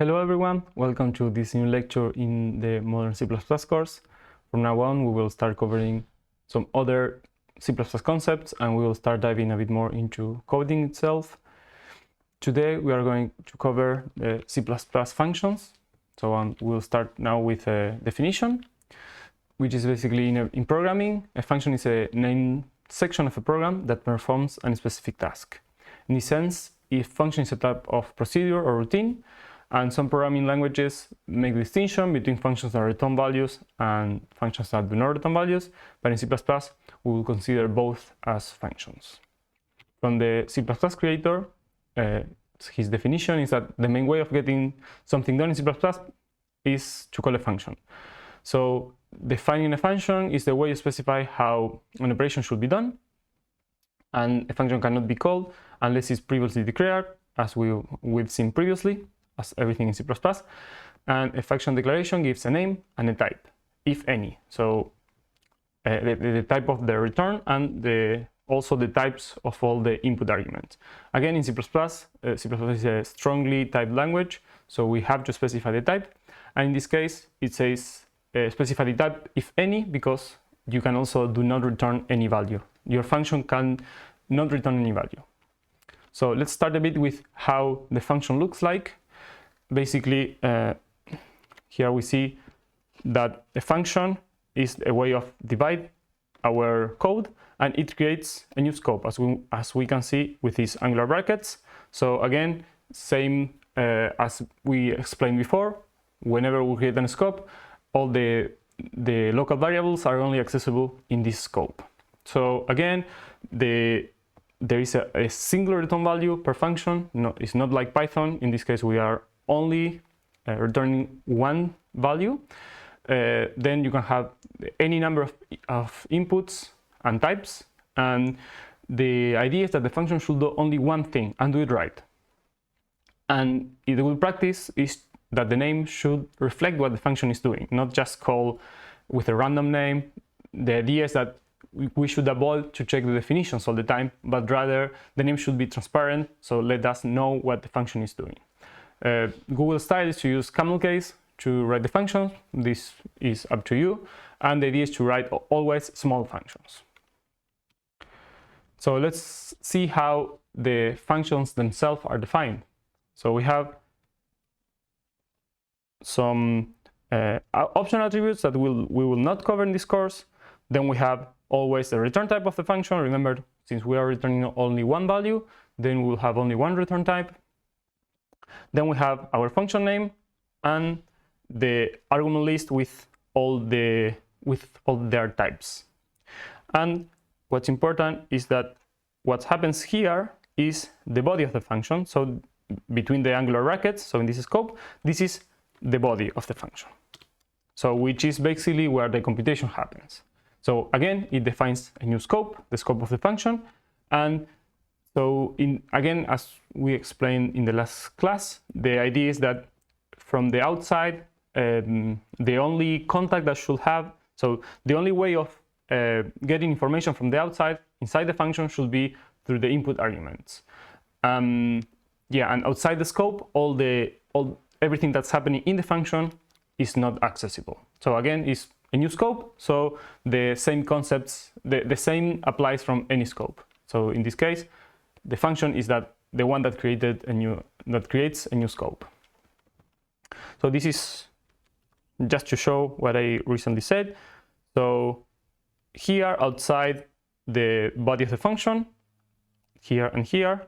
Hello everyone, welcome to this new lecture in the Modern C++ course. From now on we will start covering some other C++ concepts and we will start diving a bit more into coding itself. Today we are going to cover the C++ functions. So we'll start now with a definition, which is basically in programming, a function is a named section of a program that performs a specific task. In this sense, if function is a type of procedure or routine, and some programming languages make distinction between functions that return values and functions that do not return values, but in C++ we will consider both as functions. From the C++ creator, his definition is that the main way of getting something done in C++ is to call a function. So defining a function is the way you specify how an operation should be done, and a function cannot be called unless it's previously declared, as we've seen previously, as everything in C++, and a function declaration gives a name and a type, if any. So the type of the return and also the types of all the input arguments. Again, in C++, C++ is a strongly typed language, so we have to specify the type, and in this case it says specify the type, if any, because you can also do not return any value. Your function can not return any value. So let's start a bit with how the function looks like. Basically, here we see that a function is a way of divide our code, and it creates a new scope, as we can see with these angular brackets. So again, same as we explained before, whenever we create a scope, all the local variables are only accessible in this scope. So again, there is a single return value per function. No, it's not like Python. In this case, we are only returning one value. Then you can have any number of inputs and types, and the idea is that the function should do only one thing and do it right. And the good practice is that the name should reflect what the function is doing, not just call with a random name. The idea is that we should avoid to check the definitions all the time, but rather the name should be transparent, so let us know what the function is doing. Google style is to use camel case to write the function. This is up to you, and the idea is to write always small functions. So let's see how the functions themselves are defined. So we have some optional attributes that we will not cover in this course. Then we have always the return type of the function. Remember, since we are returning only one value, then we will have only one return type. Then we have our function name and the argument list with all their types. And what's important is that what happens here is the body of the function. So between the angular brackets, so in this scope, this is the body of the function. So which is basically where the computation happens. So again, it defines a new scope, the scope of the function. And so again, as we explained in the last class, the idea is that from the outside, the only contact that should have, so the only way of getting information from the outside inside the function should be through the input arguments. And outside the scope, everything that's happening in the function is not accessible. So again, it's a new scope, so the same concepts, the same applies from any scope. So in this case, the function is that the one that creates a new scope. So this is just to show what I recently said. So here outside the body of the function, here and here,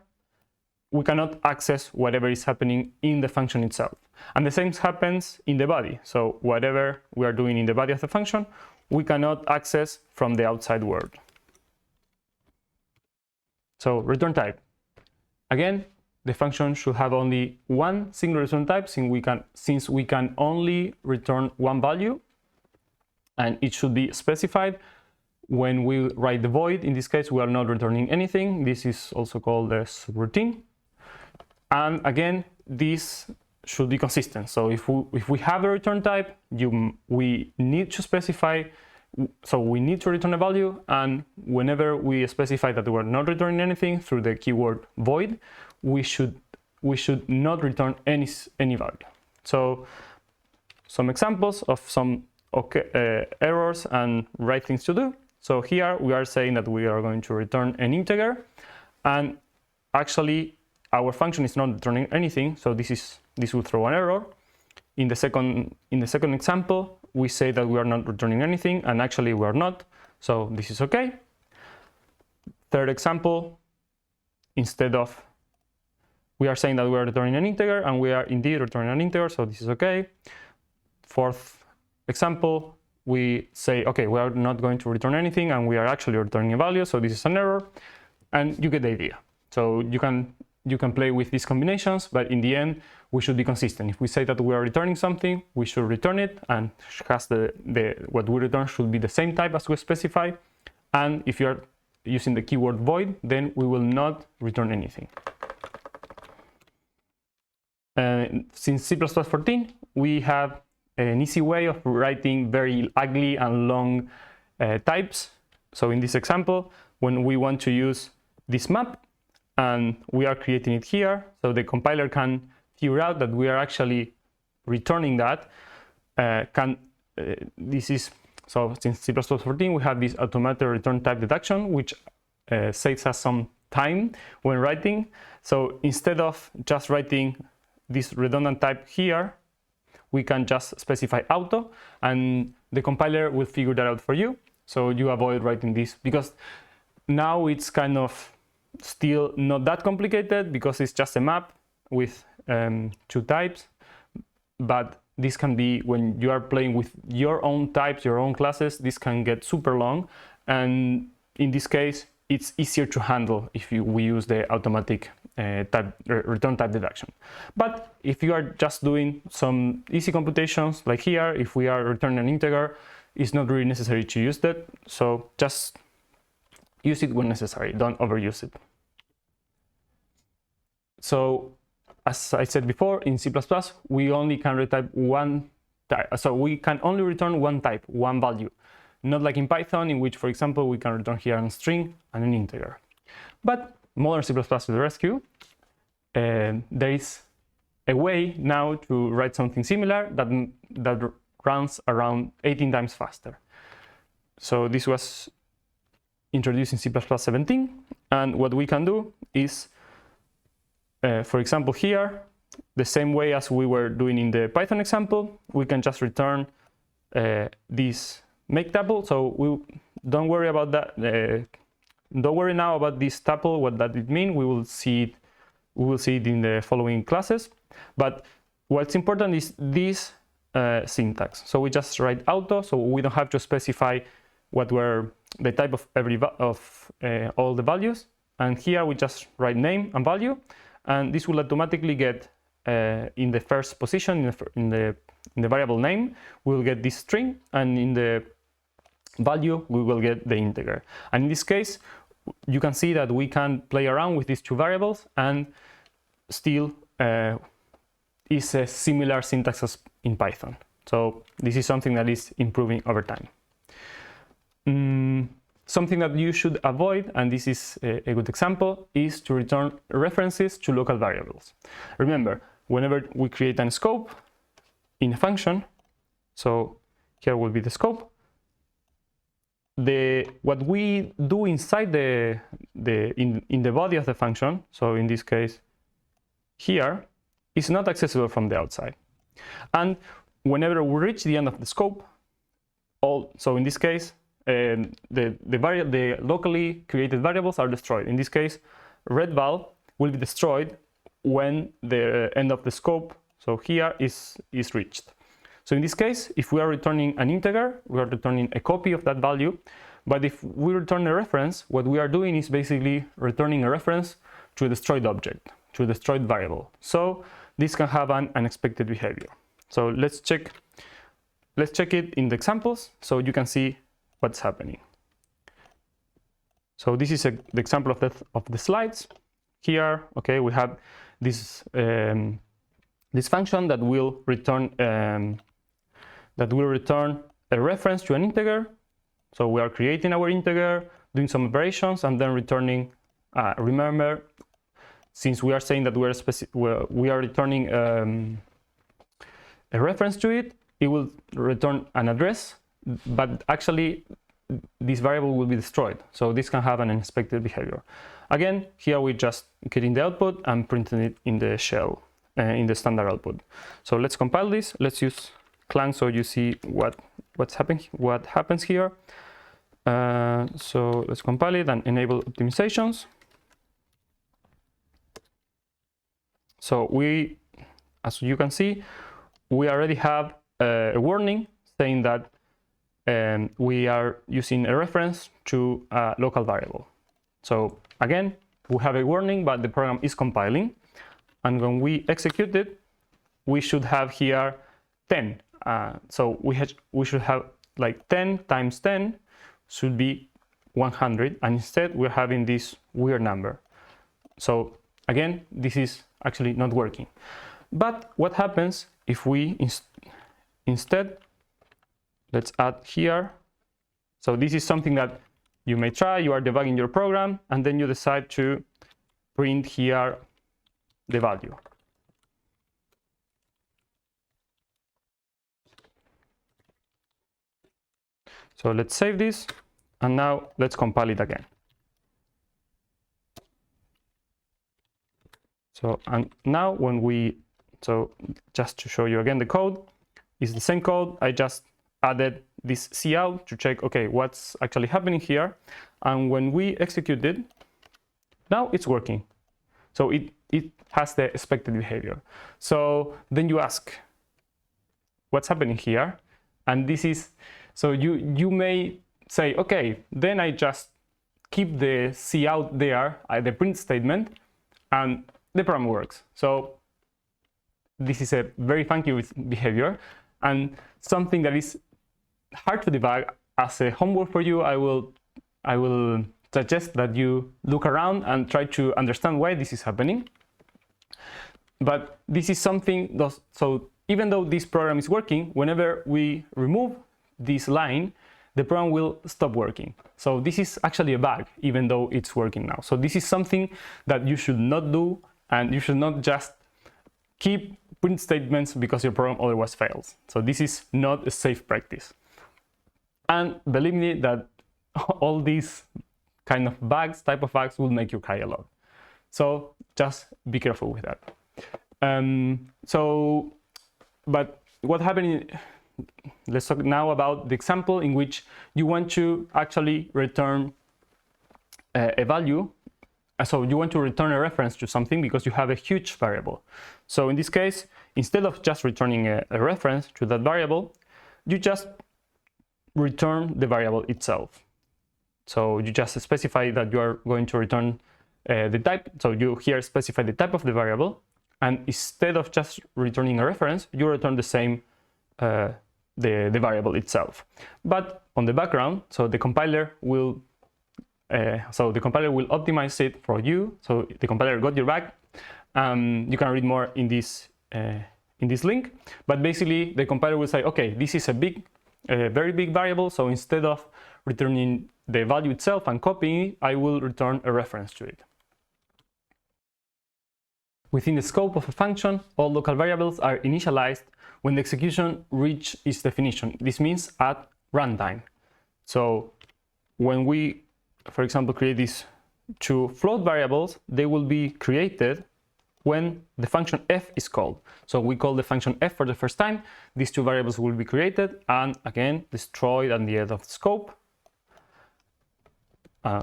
we cannot access whatever is happening in the function itself. And the same happens in the body. So whatever we are doing in the body of the function, we cannot access from the outside world. So return type. Again, the function should have only one single return type, since we can only return one value, and it should be specified when we write the void. In this case, we are not returning anything. This is also called a subroutine. And again, this should be consistent. So if we have a return type, we need to specify. So we need to return a value, and whenever we specify that we're not returning anything through the keyword void, we should not return any value. So some examples of some errors and right things to do. So here we are saying that we are going to return an integer, and actually our function is not returning anything, so this will throw an error. In the second example, we say that we are not returning anything, and actually we are not, so this is okay. Third example, instead of, we are saying that we are returning an integer, and we are indeed returning an integer, so this is okay. Fourth example, we say, okay, we are not going to return anything, and we are actually returning a value, so this is an error, and you get the idea. So you can play with these combinations, but in the end, we should be consistent. If we say that we are returning something, we should return it, and what we return should be the same type as we specify. And if you are using the keyword void, then we will not return anything. Since C++14, we have an easy way of writing very ugly and long types. So in this example, when we want to use this map, and we are creating it here, so the compiler can figure out that we are actually returning that. So since C++14, we have this automated return type deduction, which saves us some time when writing. So instead of just writing this redundant type here, we can just specify auto, and the compiler will figure that out for you. So you avoid writing this, because now it's kind of still not that complicated, because it's just a map with two types. But this can be, when you are playing with your own types, your own classes, this can get super long. And in this case, it's easier to handle if we use the automatic return type deduction. But if you are just doing some easy computations, like here, if we are returning an integer, it's not really necessary to use that. So just use it when necessary, don't overuse it. So as I said before, in C++, we only can retype one type. So we can only return one type, one value. Not like in Python, in which, for example, we can return here a string and an integer. But modern C++ to the rescue, there is a way now to write something similar that runs around 18 times faster. So this was introduced in C++17, and what we can do is, for example, here, the same way as we were doing in the Python example, we can just return this make tuple. So we don't worry about that. Don't worry now about this tuple, what that it means. We will see it in the following classes. But what's important is this syntax. So we just write auto, so we don't have to specify what were the type of all the values. And here we just write name and value, and this will automatically get in the first position in the variable name, we will get this string, and in the value we will get the integer. And in this case, you can see that we can play around with these two variables, and still is a similar syntax as in Python. So this is something that is improving over time. Something that you should avoid, and this is a good example, is to return references to local variables. Remember, whenever we create a scope in a function, so here will be the scope, what we do inside in the body of the function, so in this case here, is not accessible from the outside. And whenever we reach the end of the scope, so in this case, the locally created variables are destroyed. In this case, redval will be destroyed when the end of the scope, so here, is reached. So in this case, if we are returning an integer, we are returning a copy of that value. But if we return a reference, what we are doing is basically returning a reference to a destroyed object, to a destroyed variable. So this can have an unexpected behavior. So let's check it in the examples so you can see what's happening. So this is the example of the slides. Here, okay, we have this this function that will return a reference to an integer. So we are creating our integer, doing some operations, and then returning. Remember, since we are saying that we are returning a reference to it, it will return an address, but actually this variable will be destroyed. So this can have an unexpected behavior. Again, here we just getting the output and printing it in the shell, in the standard output. So let's compile this. Let's use Clang so you see what happens here. So let's compile it and enable optimizations. So we, as you can see, we already have a warning saying that we are using a reference to a local variable. So again, we have a warning, but the program is compiling. And when we execute it, we should have here 10. So we should have like 10 times 10 should be 100. And instead, we're having this weird number. So again, this is actually not working. But what happens if we instead, let's add here. So this is something that you may try. You are debugging your program, and then you decide to print here the value. So let's save this, and now let's compile it again. So, and now when we, so just to show you again, the code is the same code. I just added this cout to check, okay, what's actually happening here. And when we execute it, now it's working. So it has the expected behavior. So then you ask, what's happening here? And this is, so you may say, okay, then I just keep the cout there, the print statement, and the program works. So this is a very funky behavior, and something that is hard to debug. As a homework for you, I will suggest that you look around and try to understand why this is happening. But this is something, so even though this program is working, whenever we remove this line, the program will stop working. So this is actually a bug, even though it's working now. So this is something that you should not do, and you should not just keep print statements because your program otherwise fails. So this is not a safe practice. And believe me that all these kind of bugs, type of bugs, will make you cry a lot. So just be careful with that. But what happened, let's talk now about the example in which you want to actually return a value. So you want to return a reference to something because you have a huge variable. So in this case, instead of just returning a reference to that variable, you just return the variable itself. So you just specify that you are going to return the type. So you here specify the type of the variable, and instead of just returning a reference, you return the same the variable itself. But on the background, so the compiler will optimize it for you. So the compiler got your back. You can read more in this link. But basically, the compiler will say, okay, this is a very big variable. So instead of returning the value itself and copying it, I will return a reference to it. Within the scope of a function, all local variables are initialized when the execution reaches its definition. This means at runtime. So when we, for example, create these two float variables, they will be created when the function f is called. So we call the function f for the first time. These two variables will be created and again destroyed at the end of the scope.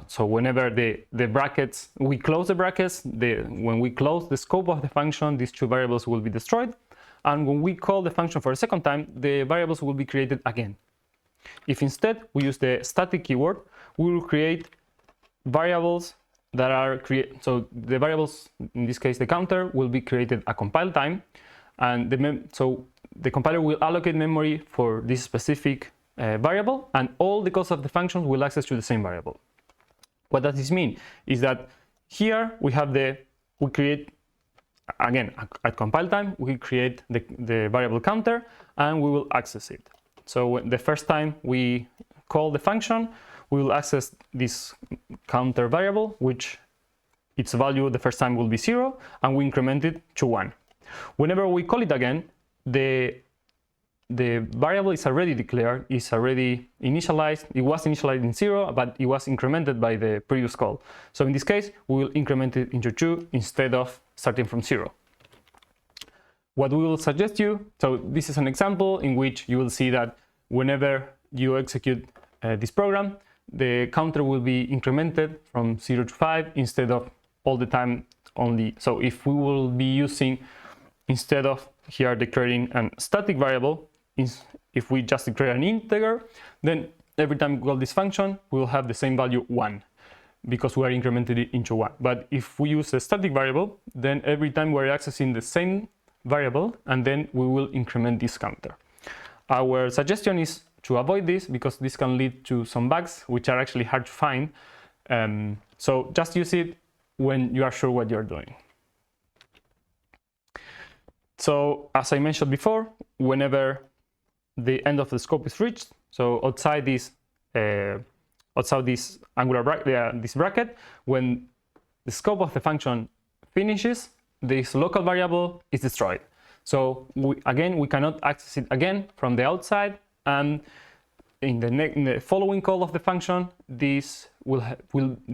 So whenever the brackets, we close the brackets, when we close the scope of the function, these two variables will be destroyed. And when we call the function for a second time, the variables will be created again. If instead we use the static keyword, we will create variables that are so the variables, in this case the counter, will be created at compile time, and so the compiler will allocate memory for this specific variable, and all the codes of the function will access to the same variable. What does this mean? Is that here we have we create, again, at compile time, we create the variable counter and we will access it. So the first time we call the function, we will access this counter variable, which its value the first time will be 0, and we increment it to 1. Whenever we call it again, the the variable is already declared, is already initialized. It was initialized in 0, but it was incremented by the previous call. So in this case, we will increment it into 2 instead of starting from 0. What we will suggest you, so this is an example in which you will see that whenever you execute this program, the counter will be incremented from 0 to 5 instead of all the time only. So if we will be using, instead of here declaring a static variable, if we just declare an integer, then every time we call this function, we will have the same value 1, because we are incremented it into 1. But if we use a static variable, then every time we're accessing the same variable, and then we will increment this counter. Our suggestion is to avoid this, because this can lead to some bugs which are actually hard to find. So just use it when you are sure what you're doing. So as I mentioned before, whenever the end of the scope is reached, so outside this angular bracket, this bracket, when the scope of the function finishes, this local variable is destroyed. So we cannot access it again from the outside, and in the following call of the function, this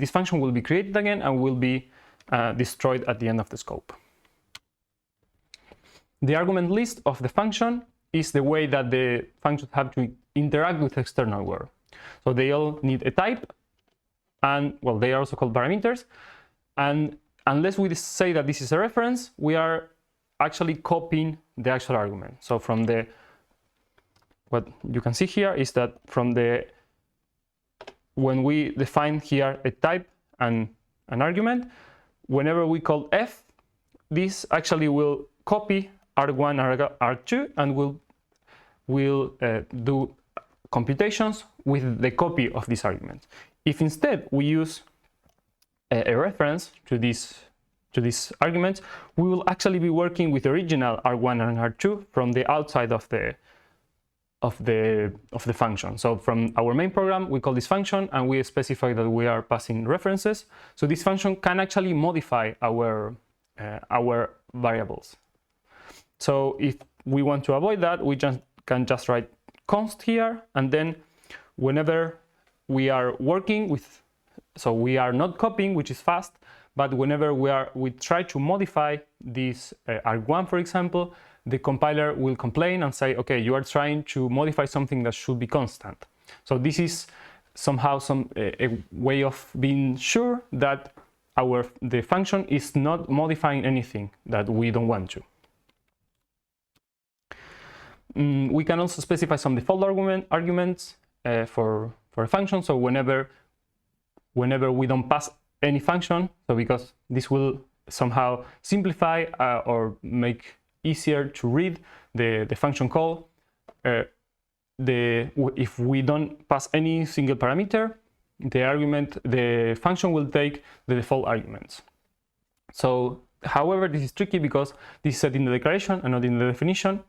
function will be created again and will be destroyed at the end of the scope. The argument list of the function is the way that the functions have to interact with external world. So they all need a type, and well, they are also called parameters. And unless we say that this is a reference, we are actually copying the actual argument. So from what you can see here is that when we define here a type and an argument, whenever we call f, this actually will copy arg1 and arg2 and will do computations with the copy of this argument. If instead we use a reference to these arguments, we will actually be working with the original arg1 and arg2 from the outside of the function. So from our main program, we call this function and we specify that we are passing references. So this function can actually modify our variables. So if we want to avoid that, we can just write const here, and then whenever we are working with, so we are not copying, which is fast, but whenever we try to modify this arg1, for example, the compiler will complain and say, okay, you are trying to modify something that should be constant. So this is somehow a way of being sure that the function is not modifying anything that we don't want to. We can also specify some default arguments for a function. So whenever we don't pass any function, so because this will somehow simplify or make easier to read the function call, if we don't pass any single parameter, the function will take the default arguments. So however, this is tricky because this is set in the declaration and not in the definition.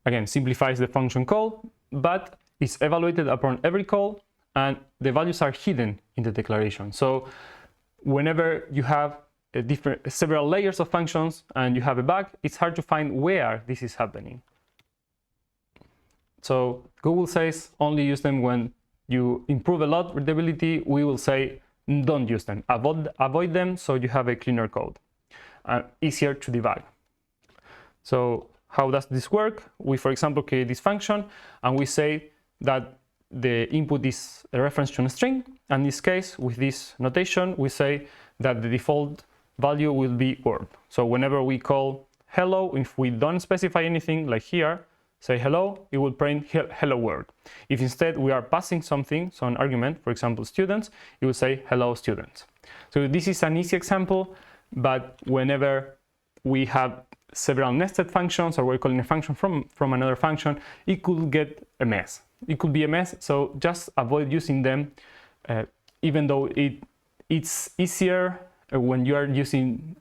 Again, simplifies the function call, but it's evaluated upon every call, and the values are hidden in the declaration. So whenever you have several layers of functions and you have a bug, it's hard to find where this is happening. So Google says only use them when you improve a lot readability. We will say don't use them, avoid them, so you have a cleaner code, easier to debug. So how does this work? We, for example, create this function and we say that the input is a reference to a string. And in this case, with this notation, we say that the default value will be word. So whenever we call hello, if we don't specify anything like here, say hello, it will print hello world. If instead we are passing something, so an argument, for example, students, it will say hello students. So this is an easy example, but whenever we have several nested functions, or we're calling a function from another function, it could get a mess. It could be a mess, so just avoid using them, even though it's easier when you are using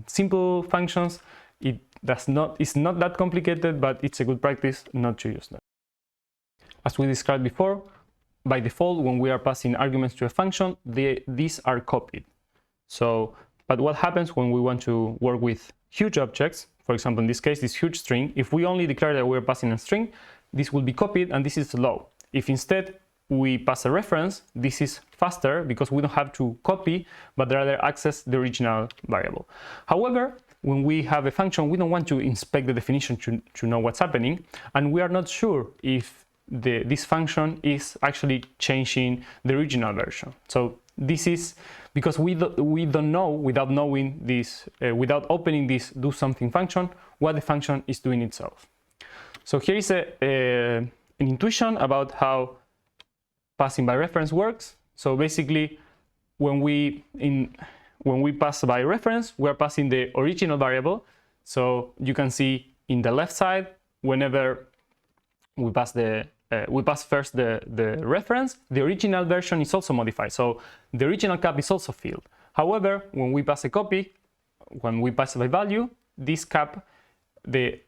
simple functions. It's not that complicated, but it's a good practice not to use them. As we described before, by default, when we are passing arguments to a function, these are copied. But what happens when we want to work with huge objects? For example, in this case, this huge string, if we only declare that we're passing a string, this will be copied and this is slow. If instead we pass a reference, this is faster because we don't have to copy, but rather access the original variable. However, when we have a function, we don't want to inspect the definition to know what's happening, and we are not sure if this function is actually changing the original version. So this is because we don't know, without knowing this, without opening this do something function, what the function is doing itself. So here is an intuition about how passing by reference works. So basically, when we pass by reference, we are passing the original variable. So you can see in the left side, whenever we pass first the reference, the original version is also modified. So the original cap is also filled. However, when we pass a copy, when we pass by value, this cap, the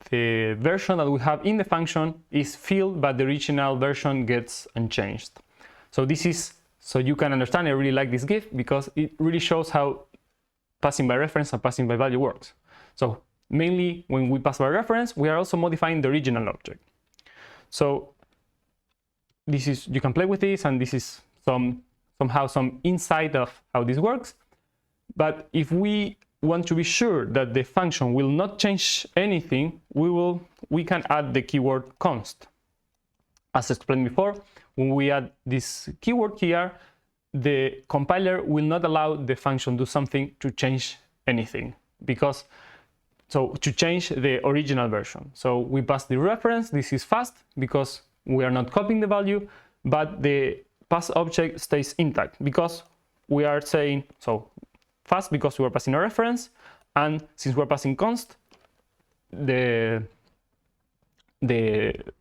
version that we have in the function is filled, but the original version gets unchanged. So this is, so you can understand, I really like this GIF because it really shows how passing by reference and passing by value works. So mainly when we pass by reference, we are also modifying the original object. So this is, you can play with this, and this is somehow some insight of how this works. But if we want to be sure that the function will not change anything, we can add the keyword const. As explained before, when we add this keyword here, the compiler will not allow the function do something to change anything, because to change the original version. So we pass the reference, this is fast because we are not copying the value, but the pass object stays intact because we are saying, so fast because we are passing a reference, and since we're passing const, the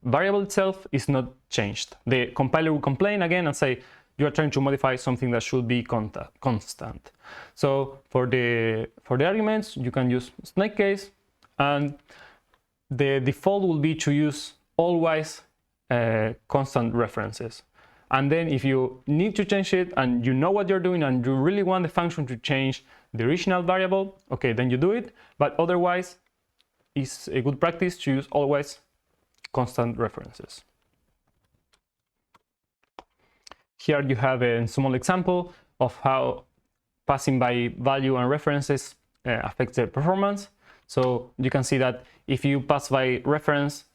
variable itself is not changed. The compiler will complain again and say, you are trying to modify something that should be constant. So for the arguments, you can use snake case, and the default will be to use always constant references. And then if you need to change it and you know what you're doing and you really want the function to change the original variable, okay, then you do it. But otherwise, it's a good practice to use always constant references. Here you have a small example of how passing by value and references affects the performance. So you can see that if you pass by reference,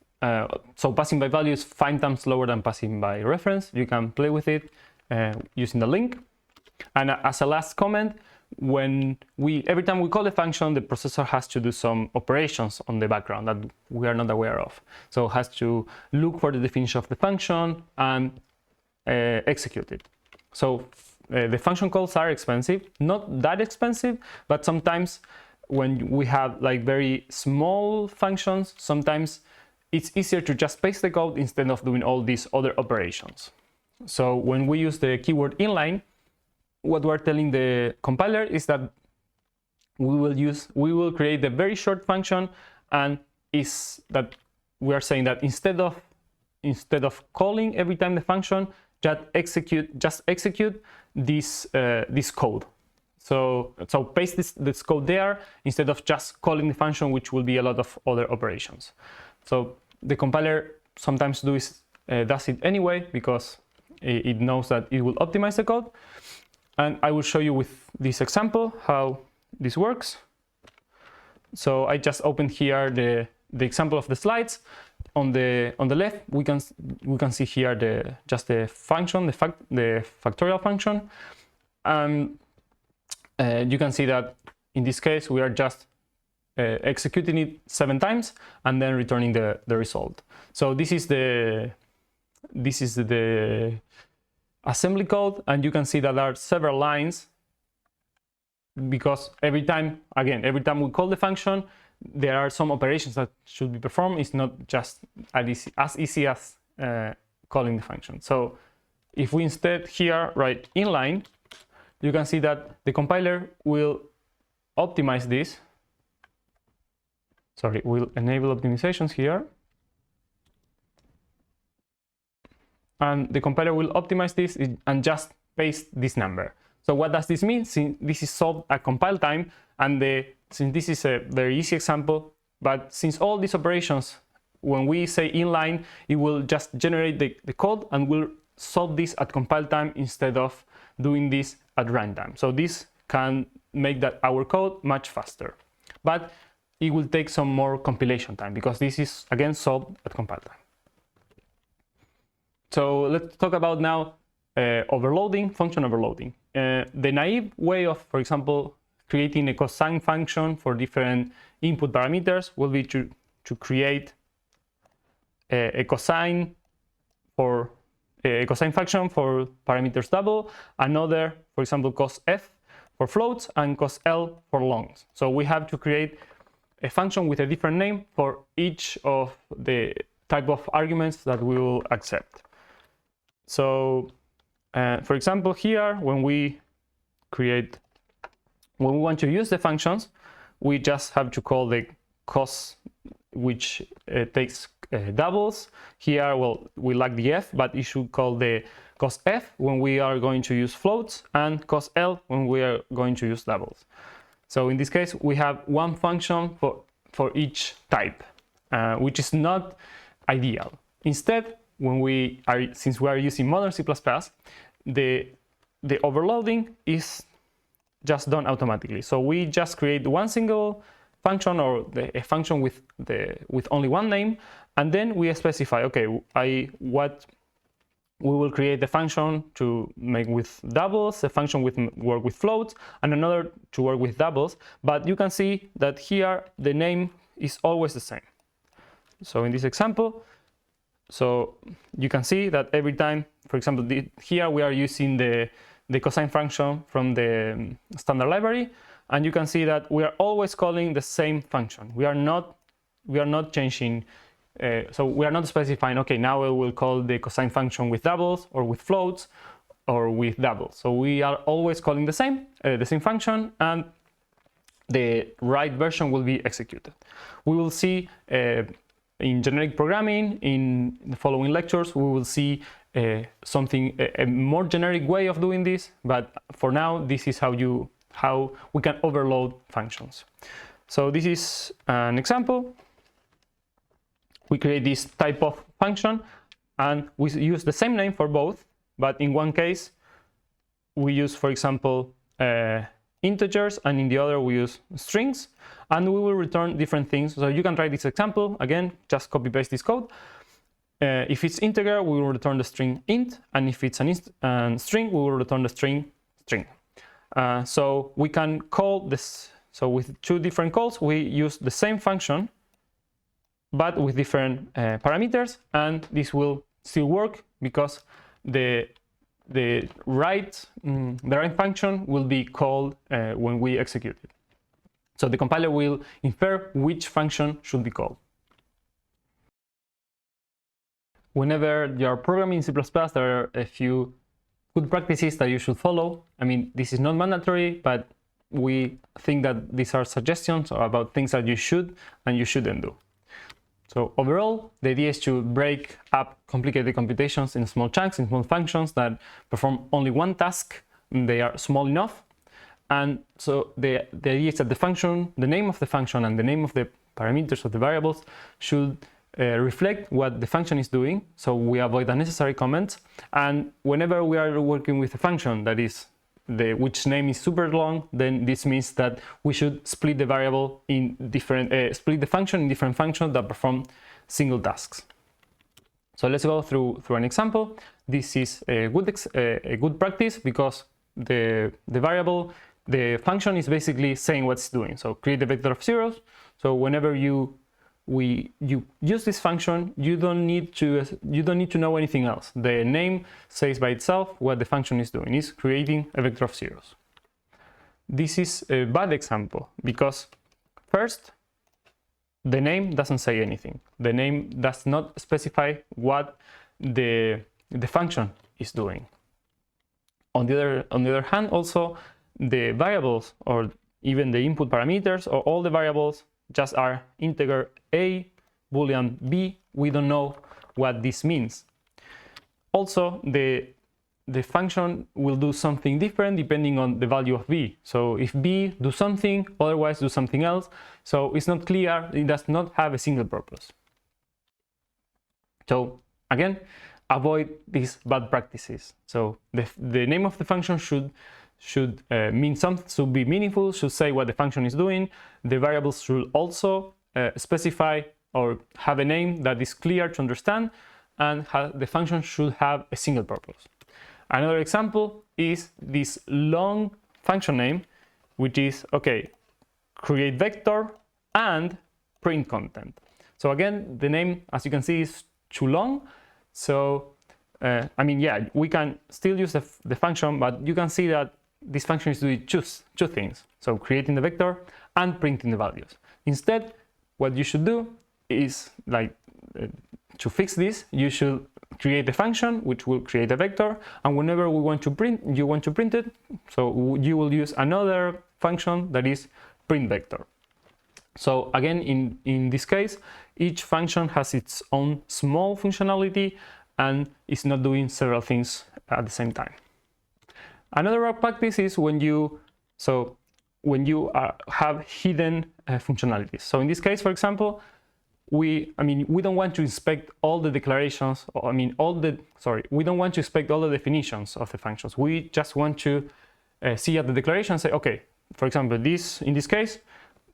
so passing by value is 5 times slower than passing by reference. You can play with it using the link. And as a last comment, every time we call a function, the processor has to do some operations on the background that we are not aware of. So it has to look for the definition of the function and execute it. So the function calls are expensive, not that expensive, but sometimes when we have like very small functions, sometimes it's easier to just paste the code instead of doing all these other operations. So when we use the keyword inline, what we're telling the compiler is that we will create a very short function, and is that we are saying that instead of calling every time the function, just execute this code. So paste this code there instead of just calling the function, which will be a lot of other operations. So the compiler sometimes does it anyway because it knows that it will optimize the code. And I will show you with this example how this works. So I just opened here the example of the slides. On the left, we can see here just the function, the factorial function. You can see that in this case we are just executing it 7 times and then returning the result. So this is the assembly code, and you can see that there are several lines because every time we call the function, there are some operations that should be performed. It's not just as easy as calling the function. So if we instead here write inline, you can see that the compiler will optimize this. Sorry, we'll enable optimizations here. And the compiler will optimize this and just paste this number. So what does this mean? Since this is solved at compile time, and since this is a very easy example, but since all these operations when we say inline, it will just generate the code and will solve this at compile time instead of doing this at runtime. So this can make that our code much faster, but it will take some more compilation time because this is again solved at compile time. So let's talk about now overloading, function overloading. The naive way of, for example, creating a cosine function for different input parameters will be to create a cosine function for parameters double, another, for example, cos f for floats and cos L for longs. So we have to create a function with a different name for each of the type of arguments that we will accept. So for example, here when we want to use the functions, we just have to call the cos, which takes doubles. Here, well, we lack the f, but it should call the cos f when we are going to use floats and cos L when we are going to use doubles. So in this case, we have one function for each type, which is not ideal. Instead, since we are using modern C++, the overloading is just done automatically. So we just create one single function or a function with only one name, and then we specify, okay, we will create a function to make with doubles, a function with work with floats, and another to work with doubles. But you can see that here the name is always the same. So in this example, so you can see that every time, for example, here we are using the cosine function from the standard library, and you can see that we are always calling the same function. We are not changing. So we are not specifying, okay, now we will call the cosine function with doubles or with floats or with doubles. So we are always calling the same function, and the right version will be executed. We will see in generic programming, in the following lectures, we will see a more generic way of doing this, but for now, this is how we can overload functions. So this is an example. We create this type of function, and we use the same name for both, but in one case, we use, for example, integers, and in the other we use strings, and we will return different things. So you can try this example. Again, just copy paste this code. If it's integer, we will return the string int, and if it's an string, we will return the string string. So we can call this. So with two different calls, we use the same function, but with different parameters, and this will still work because the right function will be called when we execute it. So the compiler will infer which function should be called. Whenever you are programming in C++, there are a few good practices that you should follow. I mean, this is not mandatory, but we think that these are suggestions about things that you should and you shouldn't do. So overall, the idea is to break up complicated computations in small chunks, in small functions that perform only one task. They are small enough. And so the idea is that the name of the function and the name of the parameters of the variables should reflect what the function is doing. So we avoid unnecessary comments. And whenever we are working with a function that is which name is super long, then this means that we should split the variable in different, split the function in different functions that perform single tasks. So let's go through an example. This is a good practice because the function is basically saying what it's doing. So create a vector of zeros. So whenever you use this function, you don't need to know anything else. The name says by itself what the function is doing. It's creating a vector of zeros. This is a bad example because first, the name doesn't say anything. The name does not specify what the function is doing. On the other hand, also the variables or even the input parameters or all the variables just are integer a, boolean b. We don't know what this means. Also, the function will do something different depending on the value of b. So if b do something, otherwise do something else. So it's not clear. It does not have a single purpose. So again, avoid these bad practices. So the name of the function should mean something, should be meaningful, should say what the function is doing. The variables should also specify or have a name that is clear to understand, and the function should have a single purpose. Another example is this long function name, which is, okay, create vector and print content. So again, the name, as you can see, is too long. So, I mean, yeah, we can still use the function, but you can see that this function is doing two things. So creating the vector and printing the values. Instead, what you should do is, like, to fix this, you should create a function which will create a vector, and whenever you want to print it, so you will use another function that is print vector. So again, in this case, each function has its own small functionality and is not doing several things at the same time. Another practice is when you have hidden functionalities. So in this case, for example, we don't want to inspect all the declarations, or we don't want to inspect all the definitions of the functions. We just want to see at the declaration and say, okay, for example, in this case,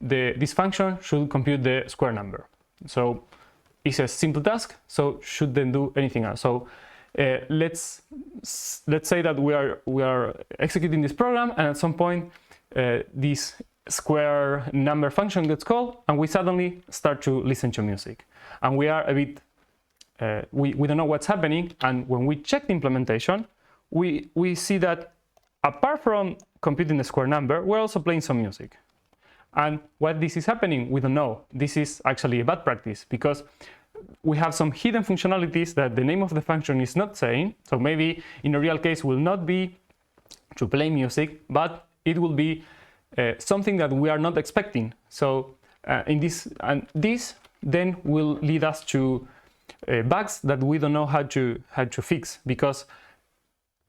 this function should compute the square number. So it's a simple task, so shouldn't do anything else. So let's say that we are executing this program, and at some point this square number function gets called, and we suddenly start to listen to music, and we are a bit we don't know what's happening. And when we check the implementation, we see that apart from computing the square number, we're also playing some music. And what this is happening, we don't know. This is actually a bad practice, because we have some hidden functionalities that the name of the function is not saying. So maybe in a real case will not be to play music, but it will be something that we are not expecting. So this then will lead us to bugs that we don't know how to fix, because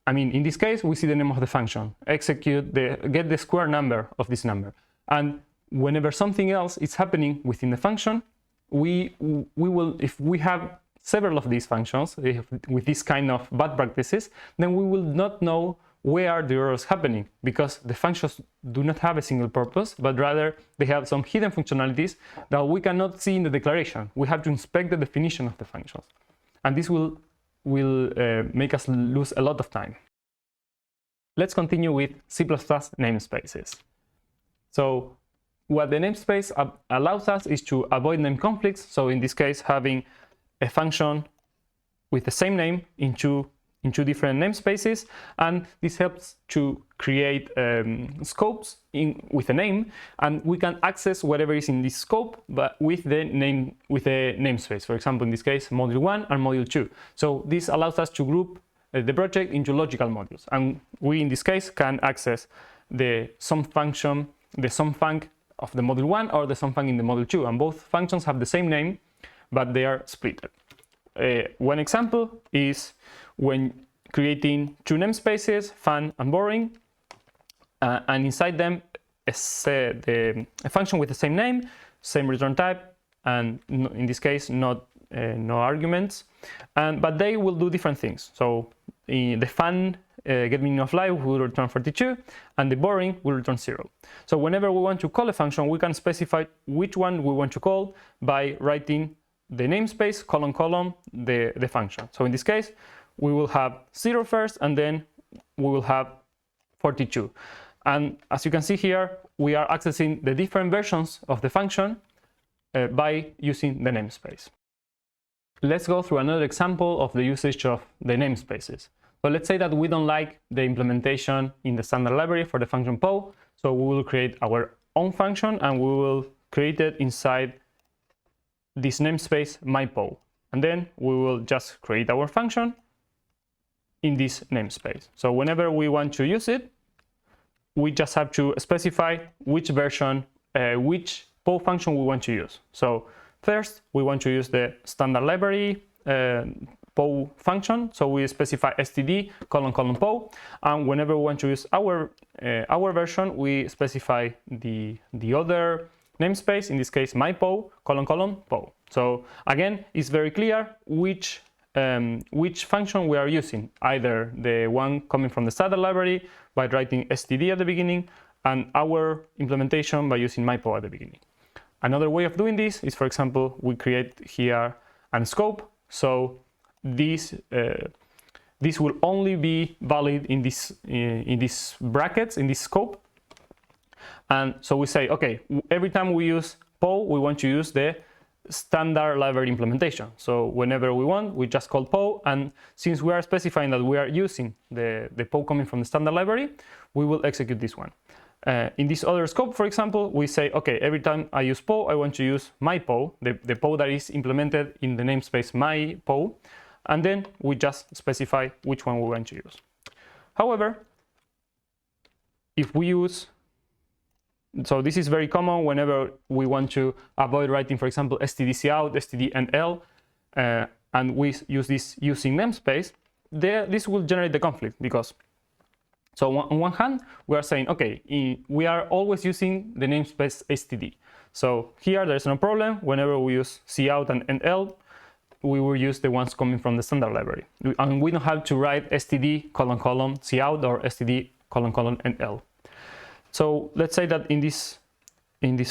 in this case we see the name of the function, get the square number of this number, and whenever something else is happening within the function, we will, if we have several of these functions with this kind of bad practices, then we will not know where the error is happening, because the functions do not have a single purpose, but rather they have some hidden functionalities that we cannot see in the declaration. We have to inspect the definition of the functions, and this will make us lose a lot of time. Let's continue with C++ namespaces. So what the namespace allows us is to avoid name conflicts. So in this case, having a function with the same name in two different namespaces, and this helps to create scopes with a name, and we can access whatever is in this scope, but with the namespace. For example, in this case, module 1 and module 2. So this allows us to group the project into logical modules, and we in this case can access the sum function, the sum func of the module 1 or the sum func in the module 2, and both functions have the same name, but they are split. One example is when creating two namespaces, fun and boring, and inside them a function with the same name, same return type, and in this case no arguments, but they will do different things. So the fun get meaning of life will return 42, and the boring will return 0. So whenever we want to call a function, we can specify which one we want to call by writing the namespace colon the function. So in this case, we will have 0 first, and then we will have 42. And as you can see here, we are accessing the different versions of the function by using the namespace. Let's go through another example of the usage of the namespaces. So let's say that we don't like the implementation in the standard library for the function PO, so we will create our own function, and we will create it inside this namespace myPO, and then we will just create our function in this namespace. So whenever we want to use it, we just have to specify which version, which PO function we want to use. So first, we want to use the standard library PO function, so we specify std colon PO, and whenever we want to use our version, we specify the other namespace, in this case myPO colon PO. So again, it's very clear which function we are using, either the one coming from the standard library by writing std at the beginning, and our implementation by using mypo at the beginning. Another way of doing this is, for example, we create here a scope. So this will only be valid in these brackets, in this scope. And so we say, okay, every time we use PO, we want to use the standard library implementation. So whenever we want, we just call PO, and since we are specifying that we are using the PO coming from the standard library, we will execute this one. In this other scope, for example, we say, okay, every time I use PO, I want to use my PO, the PO that is implemented in the namespace my PO, and then we just specify which one we want to use. However, if we use, so this is very common whenever we want to avoid writing, for example, stdcout, stdnl, and we use this using namespace, this will generate the conflict, because so on one hand, we are saying, okay, we are always using the namespace std. So here there's no problem. Whenever we use cout and nl, we will use the ones coming from the standard library. And we don't have to write std : cout or std : nl. So let's say that in this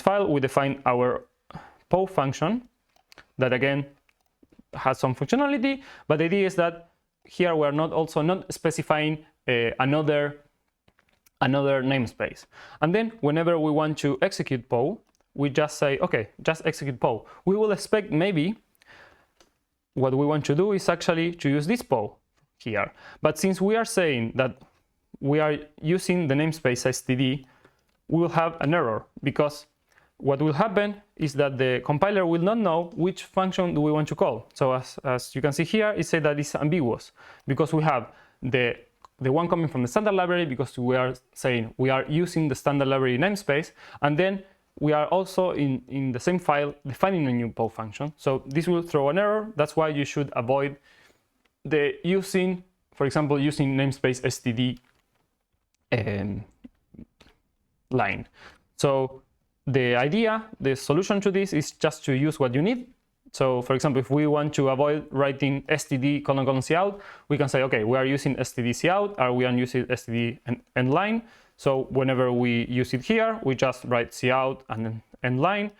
file, we define our PO function that again has some functionality, but the idea is that here we are not specifying another namespace. And then whenever we want to execute PO, we just say, okay, just execute PO. We will expect maybe what we want to do is actually to use this PO here. But since we are saying that we are using the namespace std, we will have an error, because what will happen is that the compiler will not know which function do we want to call. So as you can see here, it says that it's ambiguous, because we have the one coming from the standard library, because we are saying we are using the standard library namespace, and then we are also in the same file defining a new PO function. So this will throw an error. That's why you should avoid the using, for example, using namespace std line. So the solution to this is just to use what you need. So for example, if we want to avoid writing std : cout, we can say, okay, we are using std cout, or we are using std inline. So whenever we use it here, we just write cout and inline.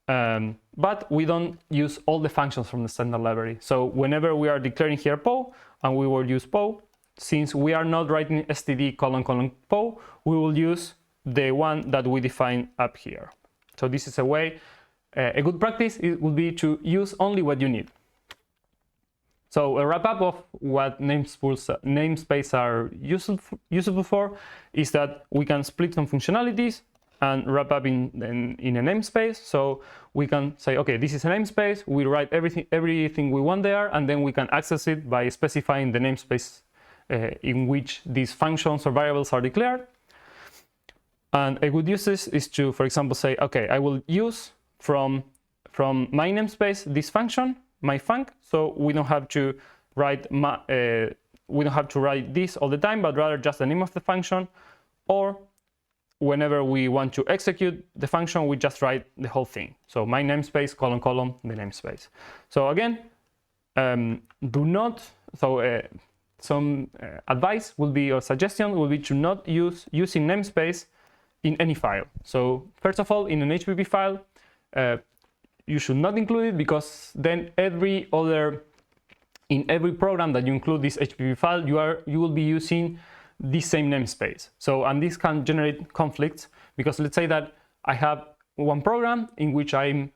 But we don't use all the functions from the standard library. So whenever we are declaring here PO and we will use PO, since we are not writing std : PO, we will use the one that we define up here. So this is a way, a good practice it would be to use only what you need. So a wrap up of what namespaces are useful for is that we can split some functionalities and wrap up in a namespace. So we can say, okay, this is a namespace, we write everything we want there, and then we can access it by specifying the namespace in which these functions or variables are declared. And a good use is to, for example, say, okay, I will use from my namespace this function, my func, so we don't have to write this all the time, but rather just the name of the function. Or whenever we want to execute the function, we just write the whole thing. So my namespace : the namespace. So again, some advice will be, or suggestion will be, to not using namespace in any file. So first of all, in an HPP file, you should not include it, because then in every program that you include this HPP file, you will be using this same namespace. So, and this can generate conflicts, because let's say that I have one program in which I'm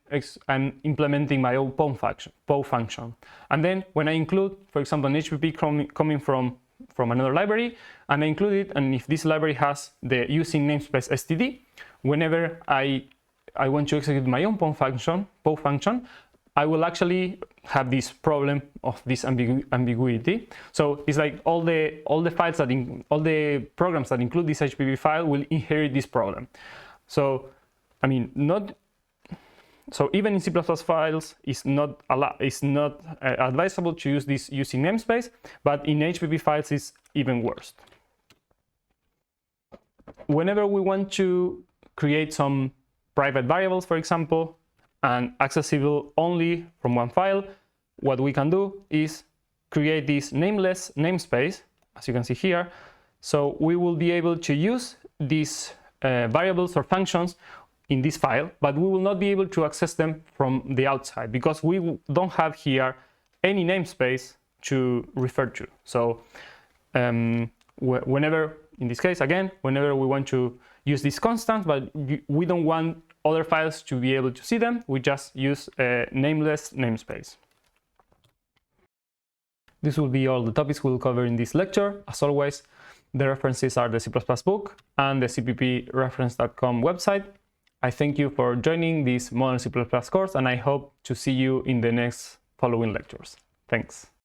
implementing my own PO function, and then when I include, for example, an HPP coming from another library, and I include it, and if this library has the using namespace std, whenever I want to execute my own PO function, I will actually have this problem of this ambiguity. So it's like all the files all the programs that include this HPP file will inherit this problem. So I mean, so even in C++ files, it's not advisable to use this using namespace, but in HPP files it's even worse. Whenever we want to create some private variables, for example, and accessible only from one file, what we can do is create this nameless namespace, as you can see here. So we will be able to use these variables or functions in this file, but we will not be able to access them from the outside because we don't have here any namespace to refer to. So whenever, in this case again, whenever we want to use this constant, but we don't want other files to be able to see them, we just use a nameless namespace. This will be all the topics we'll cover in this lecture. As always, the references are the C++ book and the cppreference.com website. I thank you for joining this Modern C++ course, and I hope to see you in the next following lectures. Thanks.